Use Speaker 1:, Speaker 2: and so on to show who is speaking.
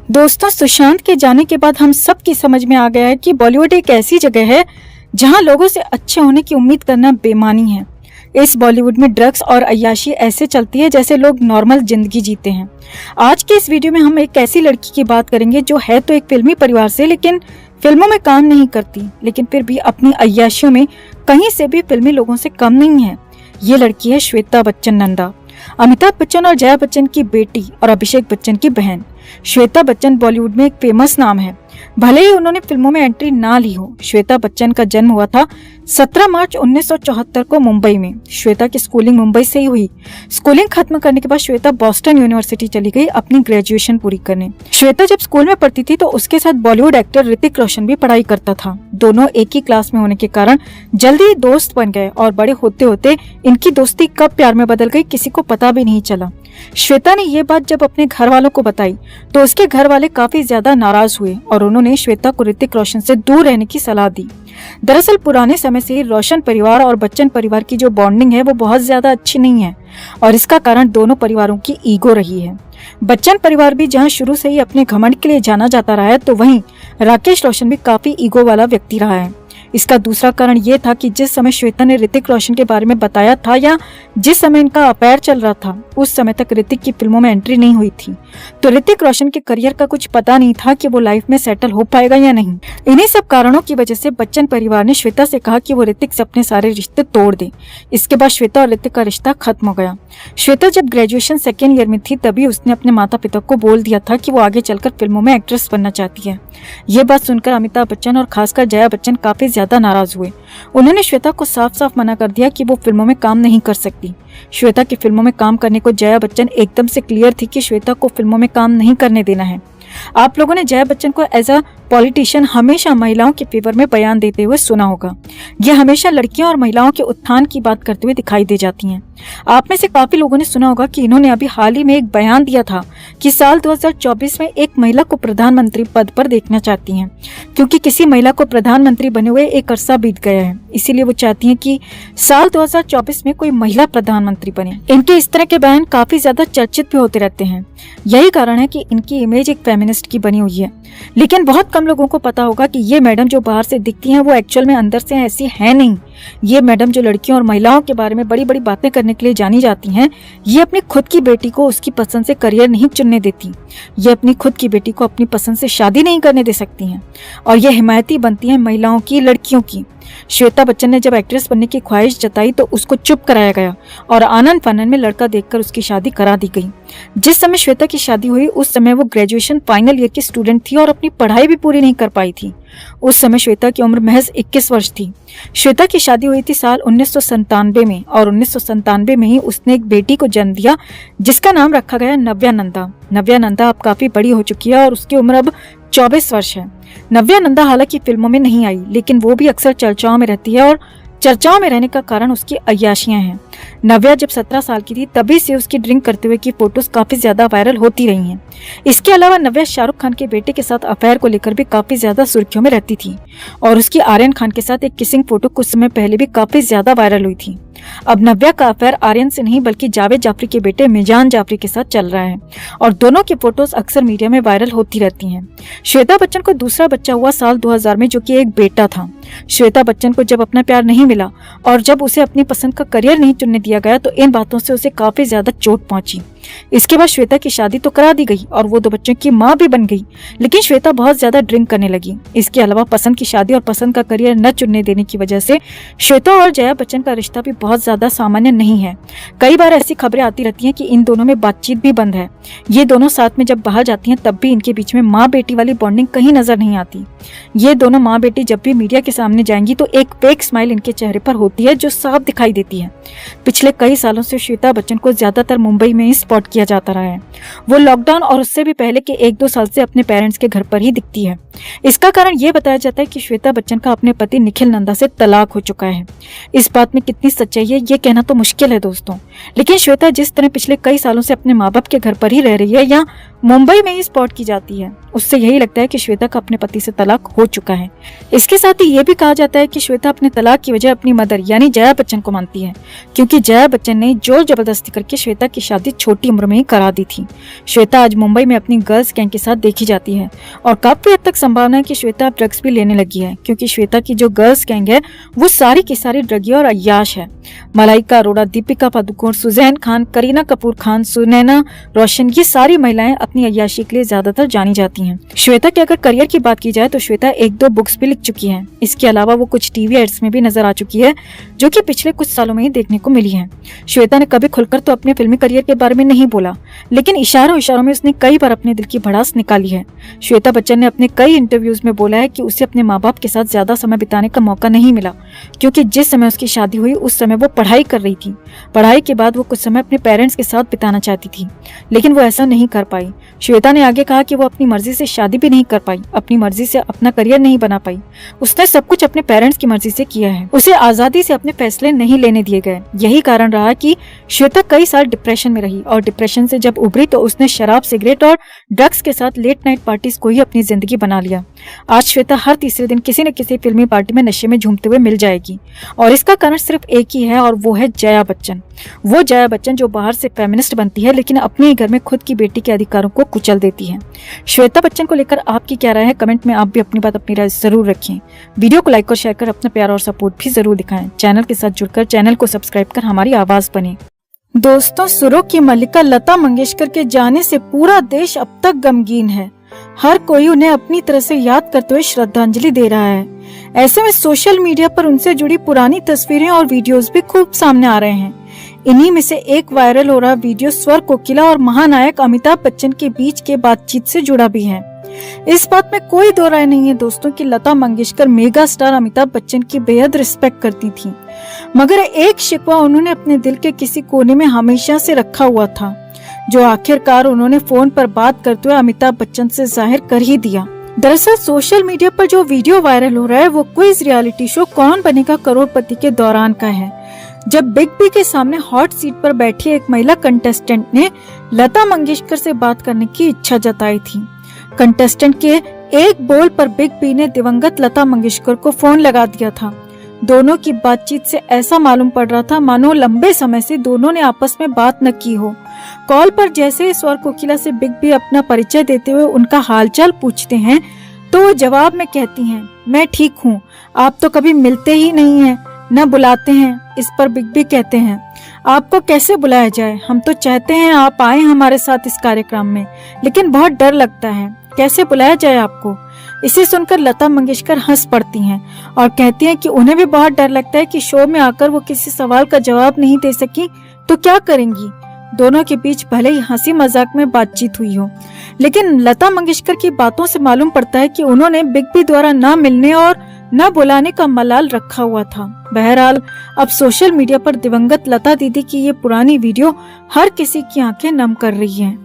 Speaker 1: दोस्तों, सुशांत के जाने के बाद हम सब की समझ में आ गया है कि बॉलीवुड एक ऐसी जगह है जहां लोगों से अच्छे होने की उम्मीद करना बेमानी है। इस बॉलीवुड में ड्रग्स और अय्याशी ऐसे चलती है जैसे लोग नॉर्मल जिंदगी जीते हैं। आज के इस वीडियो में हम एक ऐसी लड़की की बात करेंगे जो है तो एक फिल्मी परिवार से, लेकिन फिल्मों में काम नहीं करती, लेकिन फिर भी अपनी अय्याशियों में कहीं से भी फिल्मी लोगों से कम नहीं है। ये लड़की है श्वेता बच्चन नंदा, अमिताभ बच्चन और जया बच्चन की बेटी और अभिषेक बच्चन की बहन। श्वेता बच्चन बॉलीवुड में एक फेमस नाम है, भले ही उन्होंने फिल्मों में एंट्री ना ली हो। श्वेता बच्चन का जन्म हुआ था 17 मार्च 1974 को मुंबई में। श्वेता की स्कूलिंग मुंबई से ही हुई। स्कूलिंग खत्म करने के बाद श्वेता बॉस्टन यूनिवर्सिटी चली गई अपनी ग्रेजुएशन पूरी करने। श्वेता जब स्कूल में पढ़ती थी तो उसके साथ बॉलीवुड एक्टर ऋतिक रोशन भी पढ़ाई करता था। दोनों एक ही क्लास में होने के कारण जल्दी ही दोस्त बन गए और बड़े होते होते इनकी दोस्ती कब प्यार में बदल गई किसी को पता भी नहीं चला। श्वेता ने ये बात जब अपने घर वालों को बताई तो उसके घर वाले काफी ज्यादा नाराज हुए और उन्होंने श्वेता को ऋतिक रोशन से दूर रहने की सलाह दी। दरअसल पुराने समय से ही रोशन परिवार और बच्चन परिवार की जो बॉन्डिंग है वो बहुत ज्यादा अच्छी नहीं है और इसका कारण दोनों परिवारों की ईगो रही है। बच्चन परिवार भी जहां शुरू से ही अपने घमंड के लिए जाना जाता रहा है, तो वहीं राकेश रोशन भी काफी ईगो वाला व्यक्ति रहा है। इसका दूसरा कारण ये था कि जिस समय श्वेता ने ऋतिक रोशन के बारे में बताया था या जिस समय इनका अफेयर चल रहा था, उस समय तक ऋतिक की फिल्मों में एंट्री नहीं हुई थी, तो ऋतिक रोशन के करियर का कुछ पता नहीं था कि वो लाइफ में सेटल हो पाएगा या नहीं। इन्हीं सब कारणों की वजह से बच्चन परिवार ने श्वेता से कहा कि वो ऋतिक से अपने सारे रिश्ते तोड़ दे। इसके बाद श्वेता और ऋतिक का रिश्ता खत्म हो गया। श्वेता जब ग्रेजुएशन सेकेंड ईयर में थी तभी उसने अपने माता पिता को बोल दिया था कि वो आगे चलकर फिल्मों में एक्ट्रेस बनना चाहती है। ये बात सुनकर अमिताभ बच्चन और खासकर जया बच्चन काफी ज्यादा नाराज हुए। उन्होंने श्वेता को साफ साफ मना कर दिया कि वो फिल्मों में काम नहीं कर सकती। श्वेता की फिल्मों में काम करने को जया बच्चन एकदम से क्लियर थी कि श्वेता को फिल्मों में काम नहीं करने देना है। आप लोगों ने जया बच्चन को एज अ पॉलिटिशियन हमेशा महिलाओं के फेवर में बयान देते हुए सुना होगा। ये हमेशा लड़कियों और महिलाओं के उत्थान की बात करते हुए दिखाई दे जाती हैं। आप में से काफी लोगों ने सुना होगा कि इन्होंने अभी हाल ही में एक बयान दिया था कि साल 2024 में एक महिला को प्रधानमंत्री पद पर देखना चाहती हैं, क्योंकि किसी महिला को प्रधानमंत्री बने हुए एक अरसा बीत गया है। इसीलिए वो चाहती हैं कि साल 2024 में कोई महिला प्रधानमंत्री बने। इनके इस तरह के बयान काफी ज्यादा चर्चित भी होते रहते हैं। यही कारण है कि इनकी इमेज एक फेमिनिस्ट की बनी हुई है, लेकिन बहुत कम लोगों को पता होगा कि ये मैडम जो बाहर से दिखती हैं वो एक्चुअल में अंदर से ऐसी है नहीं। ये मैडम जो लड़कियों और महिलाओं के बारे में बड़ी बड़ी बातें करने के लिए जानी जाती हैं, ये अपनी खुद की बेटी को उसकी पसंद से करियर नहीं चुनने देती। ये अपनी खुद की बेटी को अपनी पसंद से शादी नहीं करने दे सकती हैं और ये हिमायती बनती हैं महिलाओं की, लड़कियों की। श्वेता बच्चन ने जब एक्ट्रेस बनने की ख्वाहिश जताई तो उसको चुप कराया गया और आनंद फानन में लड़का देखकर उसकी शादी करा दी गई। जिस समय श्वेता की शादी हुई उस समय वो ग्रेजुएशन फाइनल ईयर की स्टूडेंट थी और अपनी पढ़ाई भी पूरी नहीं कर पाई थी। उस समय श्वेता की उम्र महज 21 वर्ष थी। श्वेता की शादी हुई थी साल 1997 में और 1997 में ही उसने एक बेटी को जन्म दिया जिसका नाम रखा गया नव्या नंदा। नव्या नंदा अब काफी बड़ी हो चुकी है और उसकी उम्र अब 24 वर्ष है। नव्या नंदा हालांकि फिल्मों में नहीं आई, लेकिन वो भी अक्सर चर्चाओं में रहती है और चर्चाओं में रहने का कारण उसकी अय्याशियां हैं। नव्या जब 17 साल की थी तभी से उसकी ड्रिंक करते हुए की फोटोज काफी ज्यादा वायरल होती रही हैं। इसके अलावा नव्या शाहरुख खान के बेटे के साथ अफेयर को लेकर भी काफी ज्यादा सुर्खियों में रहती थी और उसकी आर्यन खान के साथ एक किसिंग फोटो कुछ समय पहले भी काफी ज्यादा वायरल हुई थी। अब नव्या का अफेयर आर्यन से नहीं बल्कि जावेद जाफरी के बेटे मिजान जाफरी के साथ चल रहा है और दोनों की फोटोज अक्सर मीडिया में वायरल होती रहती हैं। श्वेता बच्चन को दूसरा बच्चा हुआ साल 2000 में, जो कि एक बेटा था। श्वेता बच्चन को जब अपना प्यार नहीं मिला और जब उसे अपनी पसंद का करियर नहीं चुनने दिया गया तो इन बातों से उसे काफी ज्यादा चोट पहुंची। इसके बाद श्वेता की शादी तो करा दी गई और वो 2 बच्चों की माँ भी बन गई, लेकिन श्वेता बहुत ज्यादा ड्रिंक करने लगी। इसके अलावा पसंद की शादी और पसंद का करियर न चुनने देने की वजह से श्वेता और जया बच्चन का रिश्ता भी बहुत ज्यादा सामान्य नहीं है। कई बार ऐसी खबरें आती रहती हैं कि इन दोनों में बातचीत भी बंद है। ये दोनों साथ में जब बाहर जाती हैं तब भी इनके बीच में माँ बेटी वाली बॉन्डिंग कहीं नजर नहीं आती। ये दोनों माँ बेटी जब भी मीडिया के सामने जाएंगी तो एक फेक स्माइल इनके चेहरे पर होती है जो साफ दिखाई देती है। पिछले कई सालों से श्वेता बच्चन को ज्यादातर मुंबई में ही स्पॉट किया जाता रहा है। वो लॉकडाउन और उससे भी पहले के 1-2 साल से अपने पेरेंट्स के घर पर ही दिखती है। इसका कारण ये बताया जाता है कि श्वेता बच्चन का अपने पति निखिल नंदा से तलाक हो चुका है। इस बात में कितनी सच्चाई है ये कहना तो मुश्किल है दोस्तों, लेकिन श्वेता जिस तरह पिछले कई सालों से अपने माँ बाप के घर पर ही रह रही है या मुंबई में ही स्पॉट की जाती है। उससे यही लगता है कि श्वेता का अपने पति से तलाक हो चुका है। इसके साथ ही ये भी कहा जाता है कि श्वेता अपने तलाक की वजह अपनी मदर यानी जया बच्चन को मानती है, क्योंकि जया बच्चन ने जोर जबरदस्ती करके श्वेता की शादी छोटी उम्र में ही करा दी थी। श्वेता आज मुंबई में अपनी गर्ल्स गैंग के साथ देखी जाती है और काफी हद तक संभावना है कि श्वेता ड्रग्स भी लेने लगी है, क्योंकि श्वेता की जो गर्ल्स गैंग है वो सारी की सारी ड्रगी और अय्याश है। मलाइका अरोड़ा, दीपिका पादुकोण, सुजैन खान, करीना कपूर खान, सुनैना रोशन, ये सारी महिलाएं अपनी अय्याशी के लिए ज्यादातर जानी जाती हैं। श्वेता के अगर करियर की बात की जाए तो श्वेता 1-2 बुक्स भी लिख चुकी हैं। इसके अलावा वो कुछ टीवी एड्स में भी नजर आ चुकी है, जो कि पिछले कुछ सालों में ही देखने को मिली है। श्वेता ने कभी खुलकर तो अपने फिल्मी करियर के बारे में नहीं बोला, लेकिन इशारों में उसने कई बार अपने दिल की भड़ास निकाली है। श्वेता बच्चन ने अपने कई इंटरव्यूज में बोला है कि उसे अपने माँ बाप के साथ ज्यादा समय बिताने का मौका नहीं मिला, क्योंकि जिस समय उसकी शादी हुई उस समय वो पढ़ाई कर रही थी। पढ़ाई के बाद वो कुछ समय अपने पेरेंट्स के साथ बिताना चाहती थी, लेकिन वो ऐसा नहीं कर पाई। श्वेता ने आगे कहा कि वो अपनी मर्जी से शादी भी नहीं कर पाई, अपनी मर्जी से अपना करियर नहीं बना पाई। उसने सब कुछ अपने पेरेंट्स की मर्जी से किया है। उसे आजादी से अपने फैसले नहीं लेने दिए गए। यही कारण रहा कि श्वेता कई साल डिप्रेशन में रही और डिप्रेशन से जब उभरी तो उसने शराब, सिगरेट और ड्रग्स के साथ लेट नाइट पार्टीज को ही अपनी जिंदगी बना लिया। आज श्वेता हर तीसरे दिन किसी न किसी फिल्मी पार्टी में नशे में झूमते हुए मिल जाएगी, और इसका कारण सिर्फ एक ही है और वो है जया बच्चन। वो जया बच्चन जो बाहर से फेमिनिस्ट बनती है, लेकिन अपने ही घर में खुद की बेटी के अधिकारों को कुचल देती है। श्वेता बच्चन को लेकर आपकी क्या राय है? कमेंट में आप भी अपनी बात, अपनी राय जरूर रखें। वीडियो को लाइक और शेयर कर अपना प्यार और सपोर्ट भी जरूर दिखाएं। चैनल के साथ जुड़कर चैनल को सब्सक्राइब कर हमारी आवाज बने। दोस्तों, सुरों की मल्लिका लता मंगेशकर के जाने से पूरा देश अब तक गमगीन है। हर कोई उन्हें अपनी तरह से याद करते हुए श्रद्धांजलि दे रहा है। ऐसे में सोशल मीडिया पर उनसे जुड़ी पुरानी तस्वीरें और वीडियोस भी खूब सामने आ रहे हैं। इन्हीं में से एक वायरल हो रहा वीडियो स्वर कोकिला और महानायक अमिताभ बच्चन के बीच के बातचीत से जुड़ा भी है। इस बात में कोई दो राय नहीं है दोस्तों कि लता मंगेशकर मेगा स्टार अमिताभ बच्चन की बेहद रिस्पेक्ट करती थी, मगर एक शिकवा उन्होंने अपने दिल के किसी कोने में हमेशा से रखा हुआ था, जो आखिरकार उन्होंने फोन पर बात करते हुए अमिताभ बच्चन से जाहिर कर ही दिया। दरअसल सोशल मीडिया पर जो वीडियो वायरल हो रहा है वो क्विज रियलिटी शो कौन बनेगा करोड़पति के दौरान का है, जब बिग बी के सामने हॉट सीट पर बैठी एक महिला कंटेस्टेंट ने लता मंगेशकर से बात करने की इच्छा जताई थी। कंटेस्टेंट के एक बोल पर बिग बी ने दिवंगत लता मंगेशकर को फोन लगा दिया था। दोनों की बातचीत से ऐसा मालूम पड़ रहा था मानो लंबे समय से दोनों ने आपस में बात न की हो। कॉल पर जैसे स्वर कोकिला से बिग बी अपना परिचय देते हुए उनका हालचाल पूछते हैं तो वो जवाब में कहती हैं, मैं ठीक हूँ, आप तो कभी मिलते ही नहीं हैं, न बुलाते हैं। इस पर बिग बी कहते हैं, आपको कैसे बुलाया जाए, हम तो चाहते हैं आप आए हमारे साथ इस कार्यक्रम में, लेकिन बहुत डर लगता है, कैसे बुलाया जाए आपको। इसे सुनकर लता मंगेशकर हंस पड़ती हैं और कहती हैं कि उन्हें भी बहुत डर लगता है कि शो में आकर वो किसी सवाल का जवाब नहीं दे सकी तो क्या करेंगी। दोनों के बीच भले ही हंसी मजाक में बातचीत हुई हो, लेकिन लता मंगेशकर की बातों से मालूम पड़ता है कि उन्होंने बिग बी द्वारा न मिलने और न बुलाने का मलाल रखा हुआ था। बहरहाल अब सोशल मीडिया पर दिवंगत लता दीदी की ये पुरानी वीडियो हर किसी की आंखें नम कर रही है।